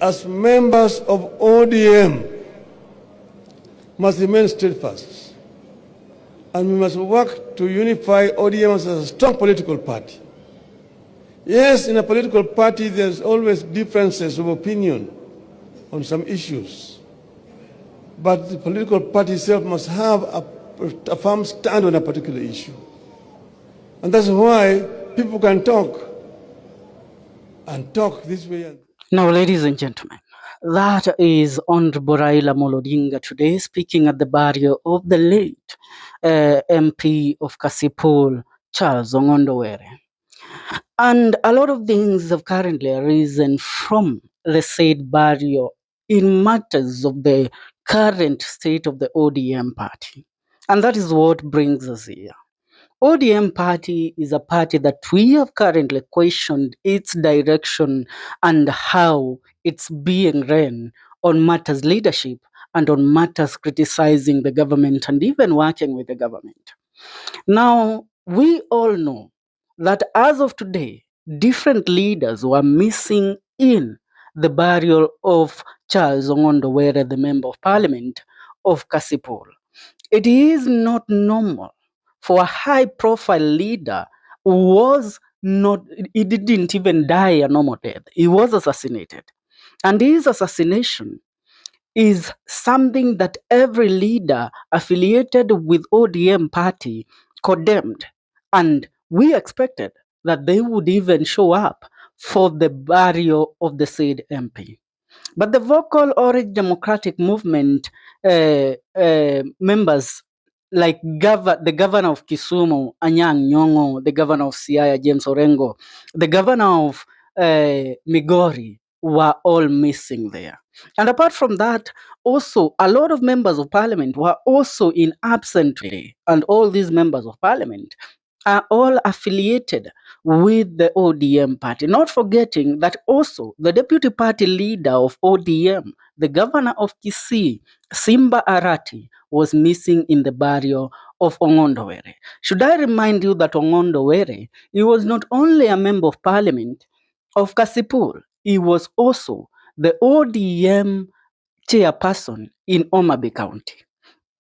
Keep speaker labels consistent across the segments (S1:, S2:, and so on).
S1: as members of ODM, must remain steadfast, and we must work to unify ODM as a strong political party. Yes, in a political party, there's always differences of opinion on some issues, but the political party itself must have a firm stand on a particular issue. And that's why people can talk this way.
S2: Now, ladies and gentlemen, that is Honorable Raila Odinga today speaking at the burial of the late MP of Kasipul, Charles Ong'ondo. And a lot of things have currently arisen from the said burial in matters of the current state of the ODM party. And that is what brings us here. ODM party is a party that we have currently questioned its direction and how it's being run on matters leadership and on matters criticizing the government and even working with the government. Now, we all know that as of today, different leaders were missing in the burial of Charles Ong'ondo, the Member of Parliament of Kasipul. It is not normal for a high-profile leader who was not, he didn't even die a normal death. He was assassinated. And his assassination is something that every leader affiliated with ODM party condemned. And we expected that they would even show up for the burial of the said MP. But the vocal Orange Democratic Movement members like the governor of Kisumu, Nyong'o, the governor of Siaya, James Orengo, the governor of Migori were all missing there. And apart from that, also a lot of members of parliament were also in absentee, and all these members of parliament are all affiliated with the ODM party. Not forgetting that also the deputy party leader of ODM, the governor of Kisii, Simba Arati, was missing in the burial of Ong'ondo. Should I remind you that Ong'ondo, he was not only a member of parliament of Kasipul, he was also the ODM chairperson in Omabay County.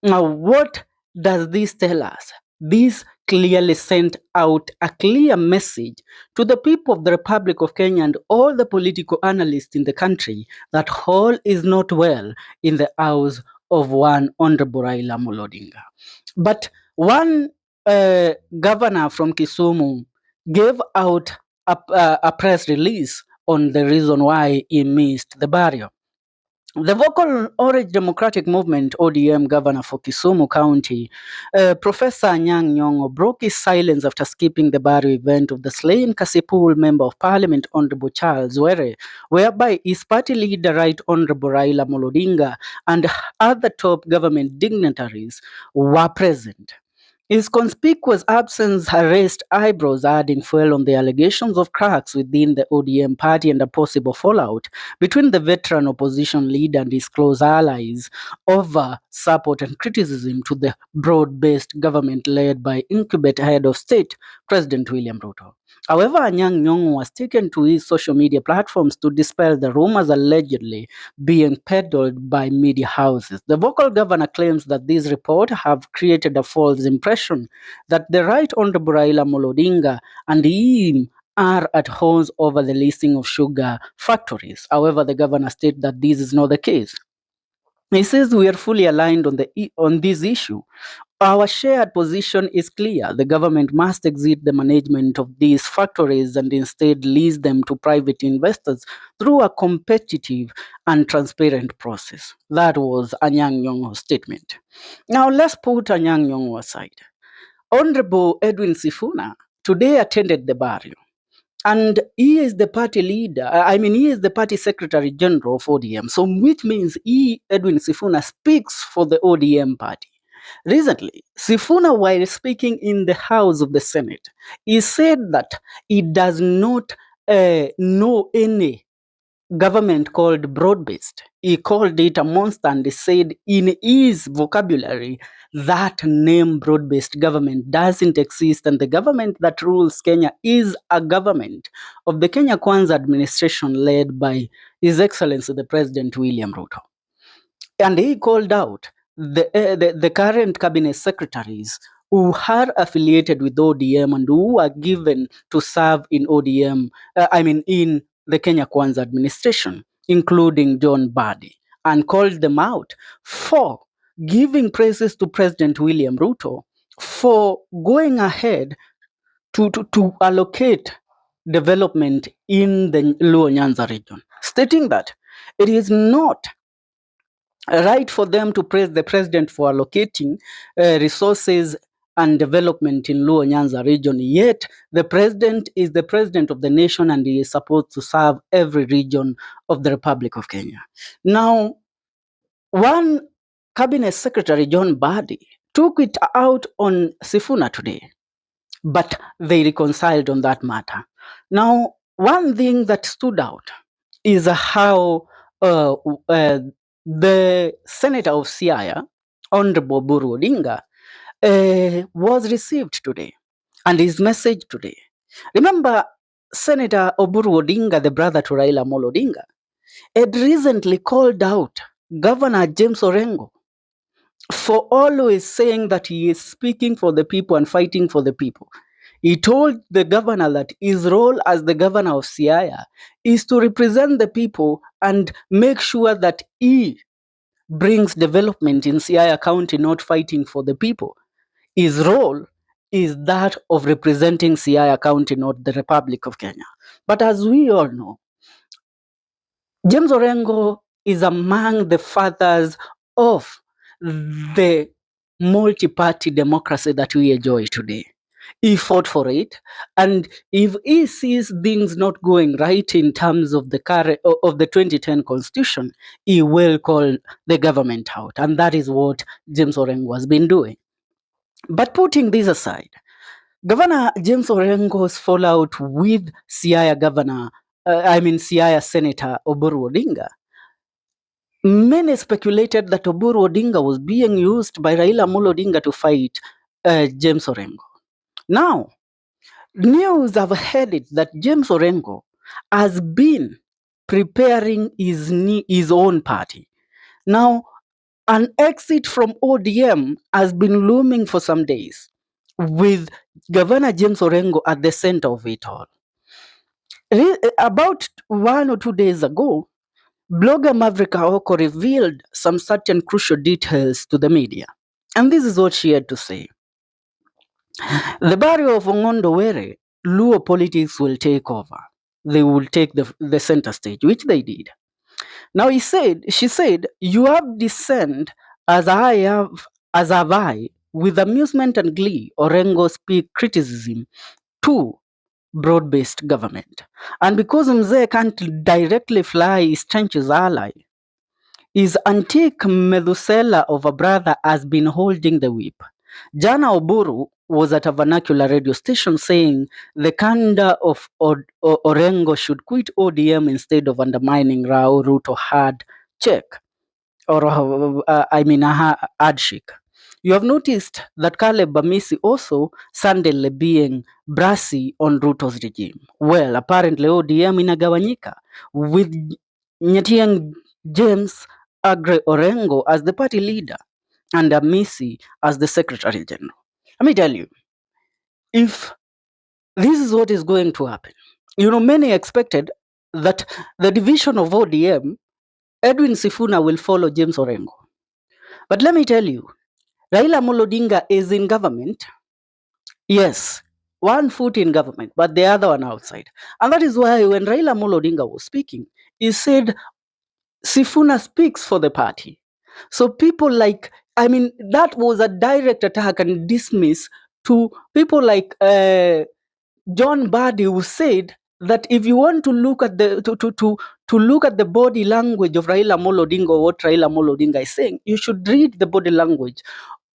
S2: Now, what does this tell us? This clearly sent out a clear message to the people of the Republic of Kenya and all the political analysts in the country that all is not well in the house of one Honorable Raila Odinga. But one governor from Kisumu gave out a press release on the reason why he missed the burial. The vocal Orange Democratic Movement ODM governor for Kisumu County, Professor Nyong'o, broke his silence after skipping the burial event of the slain Kasipul Member of Parliament Honorable Charles Were, whereby his party leader Right Honorable Raila Odinga and other top government dignitaries were present. His conspicuous absence raised eyebrows, adding fuel on the allegations of cracks within the ODM party and a possible fallout between the veteran opposition leader and his close allies over support and criticism to the broad-based government led by incumbent head of state, President William Ruto. However, Nyong'o was taken to his social media platforms to dispel the rumors allegedly being peddled by media houses. The vocal governor claims that these reports have created a false impression that the Right Honorable Raila Odinga and him are at odds over the listing of sugar factories. However, the governor stated that this is not the case. He says we are fully aligned on this issue. Our shared position is clear. The government must exit the management of these factories and instead lease them to private investors through a competitive and transparent process. That was Anyang' Nyong'o's statement. Now let's put Anyang' Nyong'o aside. Honorable Edwin Sifuna today attended the burial. And he is the party leader. He is the party secretary general of ODM. So, which means Edwin Sifuna, speaks for the ODM party. Recently, Sifuna, while speaking in the House of the Senate, he said that he does not know any government called broad-based. He called it a monster and he said in his vocabulary that name broad-based government doesn't exist, and the government that rules Kenya is a government of the Kenya Kwanza administration led by His Excellency the President William Ruto. And he called out the current cabinet secretaries who are affiliated with ODM and who are given to serve in ODM, in the Kenya Kwanza administration, including John Badi, and called them out for giving praises to President William Ruto for going ahead to allocate development in the Luo Nyanza region, stating that it is not right for them to praise the president for allocating resources and development in Luo Nyanza region, yet the president is the president of the nation and he is supposed to serve every region of the Republic of Kenya. Now, one cabinet secretary, John Badi, took it out on Sifuna today, but they reconciled on that matter. Now, one thing that stood out is how uh, uh, the senator of Siaya, Honorable Buru Odinga, was received today, and his message today. Remember, Senator Oburu Odinga, the brother to Raila Amolo Odinga, had recently called out Governor James Orengo for always saying that he is speaking for the people and fighting for the people. He told the governor that his role as the governor of Siaya is to represent the people and make sure that he brings development in Siaya County, not fighting for the people. His role is that of representing Siaya County, not the Republic of Kenya. But as we all know, James Orengo is among the fathers of the multi-party democracy that we enjoy today. He fought for it, and if he sees things not going right in terms of the 2010 constitution, he will call the government out, and that is what James Orengo has been doing. But putting this aside, Governor James Orengo's fallout with Siaya Senator Oburu Odinga, many speculated that Oburu Odinga was being used by Raila Amolo Odinga to fight James Orengo. Now, news have headed that James Orengo has been preparing his own party. Now, an exit from ODM has been looming for some days, with Governor James Orengo at the center of it all. About 1 or 2 days ago, blogger Maverick Aoko revealed some certain crucial details to the media. And this is what she had to say. The barrio of Ongondo Were, Luo politics will take over. They will take the center stage, which they did. Now she said, you have descend as have I, with amusement and glee, Orengo speak criticism to broad-based government. And because Mzee can't directly fly his trenches ally, his antique Methuselah of a brother has been holding the whip. Jana Oburu was at a vernacular radio station saying the candor of Orengo should quit ODM instead of undermining Rao Ruto hard check, or hardship. You have noticed that Caleb Bamisi also Sunday being brassy on Ruto's regime. Well, apparently ODM inagawanyika, with Nyetieng James Agre Orengo as the party leader and Amisi as the secretary general. Let me tell you, if this is what is going to happen, many expected that the division of ODM, Edwin Sifuna will follow James Orengo. But let me tell you, Raila Amolo Odinga is in government. Yes, one foot in government, but the other one outside. And that is why when Raila Amolo Odinga was speaking, he said Sifuna speaks for the party. So people that was a direct attack and dismiss to people like John Badi, who said that if you want to look at the look at the body language of Raila Amolo Odinga, or what Raila Amolo Odinga is saying, you should read the body language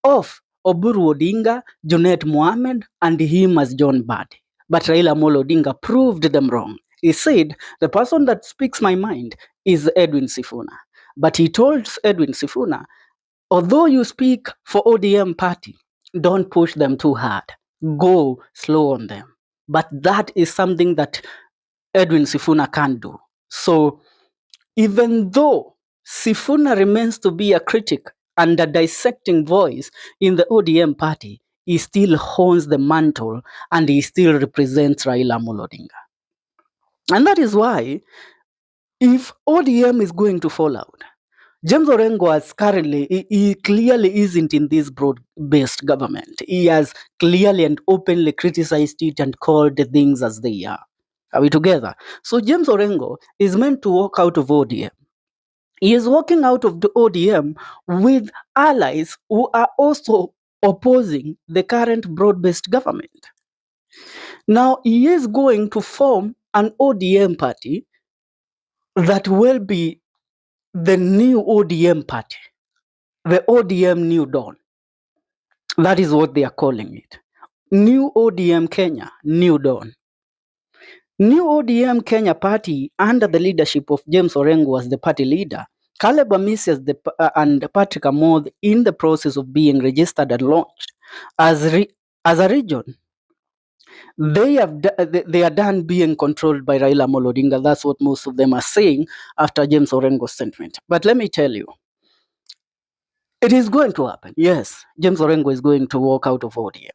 S2: of Oburu Odinga, Junet Mohammed, and him as John Badi. But Raila Amolo Odinga proved them wrong. He said, the person that speaks my mind is Edwin Sifuna. But he told Edwin Sifuna, although you speak for ODM party, don't push them too hard. Go slow on them. But that is something that Edwin Sifuna can't do. So even though Sifuna remains to be a critic and a dissecting voice in the ODM party, he still owns the mantle and he still represents Raila Amolo Odinga. And that is why, if ODM is going to fall out, James Orengo has currently, he clearly isn't in this broad-based government. He has clearly and openly criticized it and called the things as they are. Are we together? So James Orengo is meant to walk out of ODM. He is walking out of the ODM with allies who are also opposing the current broad-based government. Now, he is going to form an ODM party that will be the new ODM party, the ODM New Dawn. That is what they are calling it. New ODM Kenya, New Dawn. New ODM Kenya party, under the leadership of James Orengo as the party leader, Caleb Amisi and Patrick Amoth in the process of being registered and launched as a region. They are done being controlled by Raila Amolo Odinga. That's what most of them are saying after James Orengo's statement. But let me tell you, it is going to happen. Yes, James Orengo is going to walk out of ODM.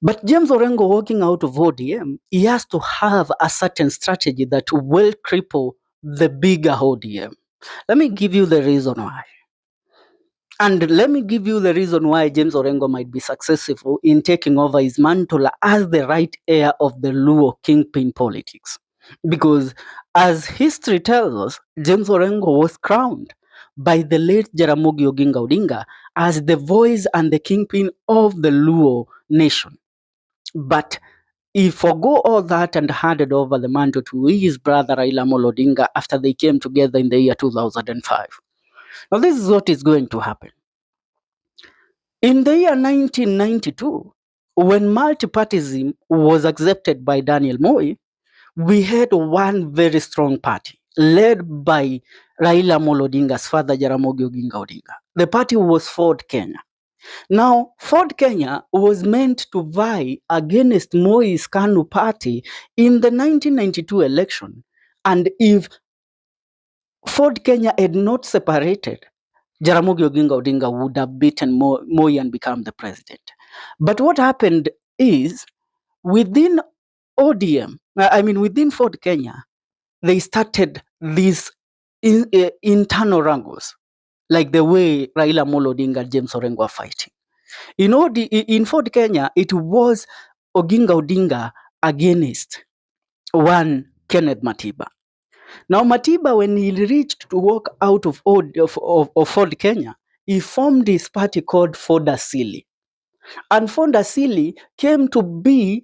S2: But James Orengo walking out of ODM, he has to have a certain strategy that will cripple the bigger ODM. Let me give you the reason why. And let me give you the reason why James Orengo might be successful in taking over his mantle as the right heir of the Luo kingpin politics. Because as history tells us, James Orengo was crowned by the late Jaramogi Oginga Odinga as the voice and the kingpin of the Luo nation. But he forgo all that and handed over the mantle to his brother Raila Amolo Odinga after they came together in the year 2005. Now, this is what is going to happen. In the year 1992, when multipartyism was accepted by Daniel Moi, we had one very strong party led by Raila Amolo Odinga's father, Jaramogi Oginga Odinga. The party was Ford Kenya. Now, Ford Kenya was meant to vie against Moi's KANU party in the 1992 election. And if Ford Kenya had not separated, Jaramogi Oginga Odinga would have beaten Moi and become the president. But what happened is, within ODM, within Ford Kenya, they started these internal wrangles, like the way Raila Amolo Odinga and James Orengo are fighting. In Ford Kenya, it was Oginga Odinga against one Kenneth Matiba. Now, Matiba, when he reached to walk out of Ford Kenya, he formed his party called Ford Asili. And Ford Asili came to be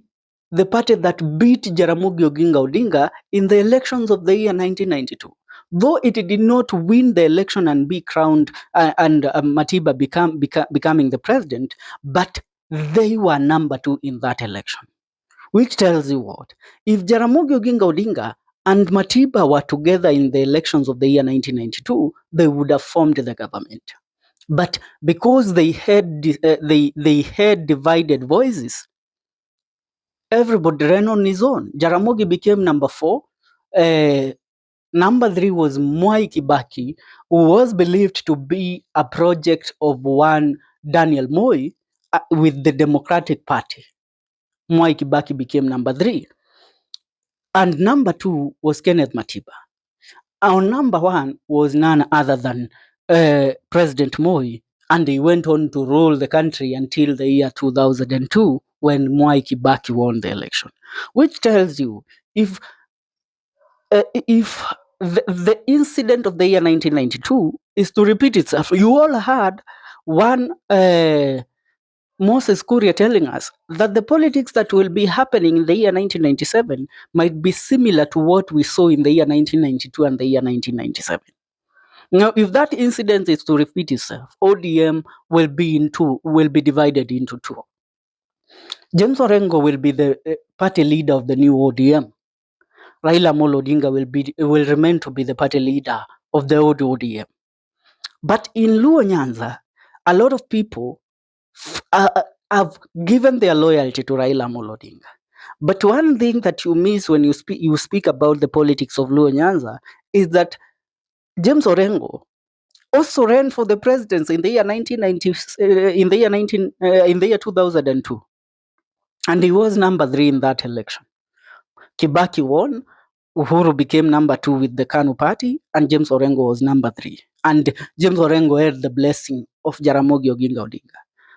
S2: the party that beat Jaramogi Oginga Odinga in the elections of the year 1992. Though it did not win the election and be crowned and Matiba becoming the president, but they were number 2 in that election. Which tells you what? If Jaramogi Oginga Odinga and Matiba were together in the elections of the year 1992, they would have formed the government. But because they had divided voices, everybody ran on his own. Jaramogi became number 4. Number 3 was Mwai Kibaki, who was believed to be a project of one Daniel Moi with the Democratic Party. Mwai Kibaki became number 3. And number 2 was Kenneth Matiba. Our number 1 was none other than President Moi, and he went on to rule the country until the year 2002 when Mwai Kibaki won the election. Which tells you, if the incident of the year 1992 is to repeat itself, you all had one Moses Kuria telling us that the politics that will be happening in the year 1997 might be similar to what we saw in the year 1992 and the year 1997. Now, if that incident is to repeat itself, ODM will be divided into 2. James Orengo will be the party leader of the new ODM. Raila Amolo Odinga will remain to be the party leader of the ODM. But in Luo Nyanza, a lot of people have given their loyalty to Raila Amolo Odinga. But one thing that you miss when you speak about the politics of Luo Nyanza is that James Orengo also ran for the presidency in the year 1990, in the year 2002, and he was number 3 in that election. Kibaki won, Uhuru became number 2 with the KANU party, and James Orengo was number 3. And James Orengo had the blessing of Jaramogi Oginga Odinga.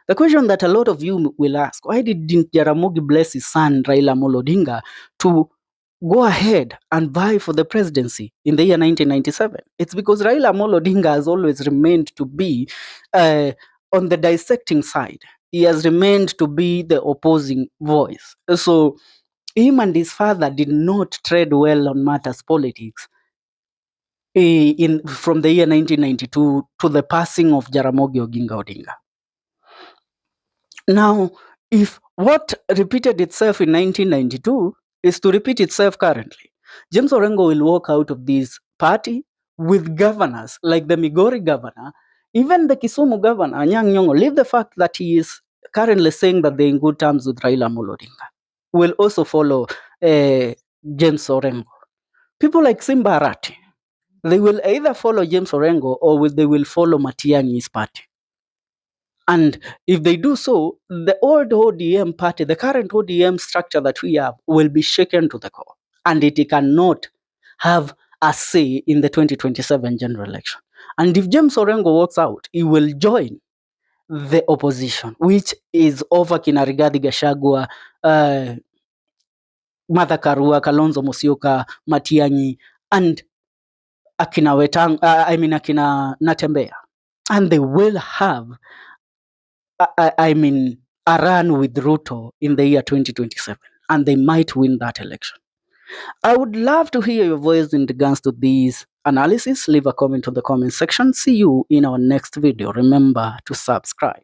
S2: The question that a lot of you will ask, why didn't Jaramogi bless his son Raila Amolo Odinga to go ahead and vie for the presidency in the year 1997? It's because Raila Amolo Odinga has always remained to be on the dissecting side. He has remained to be the opposing voice. So him and his father did not tread well on matters politics from the year 1992 to the passing of Jaramogi Oginga Odinga. Now, if what repeated itself in 1992 is to repeat itself currently, James Orengo will walk out of this party with governors like the Migori governor, even the Kisumu governor, Nyong'o. Leave the fact that he is currently saying that they're in good terms with Raila Amolo Odinga, will also follow James Orengo. People like Simba Arati, they will either follow James Orengo or they will follow Matiang'i's party. And if they do so, the old ODM party, the current ODM structure that we have, will be shaken to the core. And it cannot have a say in the 2027 general election. And if James Orengo walks out, he will join the opposition, which is over kina Rigathi Gachagua, Martha Karua, Kalonzo Musyoka, Matiang'i, and akina akina Natembeya. And they will have a run with Ruto in the year 2027, and they might win that election. I would love to hear your voice in regards to these analysis. Leave a comment on the comment section. See you in our next video. Remember to subscribe.